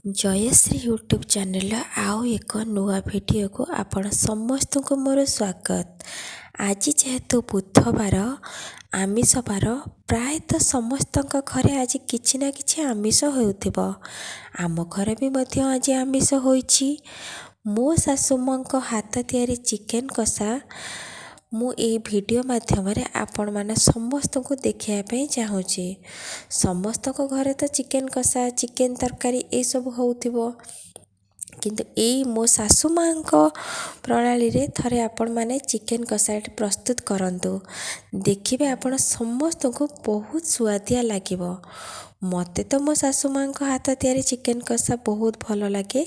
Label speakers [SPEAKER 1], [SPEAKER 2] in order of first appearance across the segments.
[SPEAKER 1] Jayashree YouTube channel आउ एक नुआ वीडियो को आपण समस्त को मोर स्वागत। आज जेहेतु बुधवार आमिष बार प्रायतः समस्त घरे आज किछि ना किछि आमिष होउथिबो। आम घर भी मध्य आज आमिष होइछि। मो सासुमां को हाथ तियारी चिकेन कषा मु ए वीडियो माध्यम रे आपण माने समस्त को देखिया पे चाहूची। समस्त को घरे तो चिकेन कषा चिकेन तरकारी ए सब होउथिबो, किंतु ए मो सासु मां को प्रणाली रे थरे आपण माने चिकेन कषा प्रस्तुत करंतु। देखिबे आपण समस्त को बहुत स्वादिया लागिबो। मते तो मो सासु मां को हाथ तियारी चिकेन कषा बहुत भल लागे।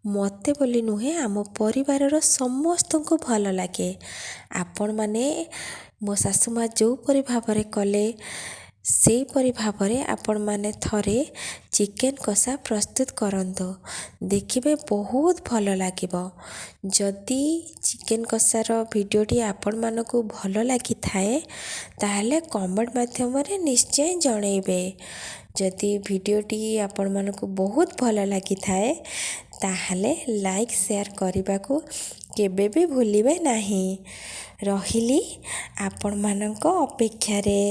[SPEAKER 1] मते बोली नुहे आम परिवार समस्त को भल लागे। आपण माने मो सासु मां जो परि भाबरे कले से परि भाबरे आपण माने थरे चिकेन कषा प्रस्तुत करंतु। देखिबे बहुत भल लागिबो। जदि चिकेन कषार वीडियोटी आपण मानकु भल लागि थाए ताहले कमेंट माध्यम रे निश्चय जणैबे। जदि वीडियोटी आपण मानकु बहुत भल लागि थाए ताहले लाइक शेयर करने को केबे भी भूलिबे नहीं। रहिली आपण मानक अपेक्षा रे।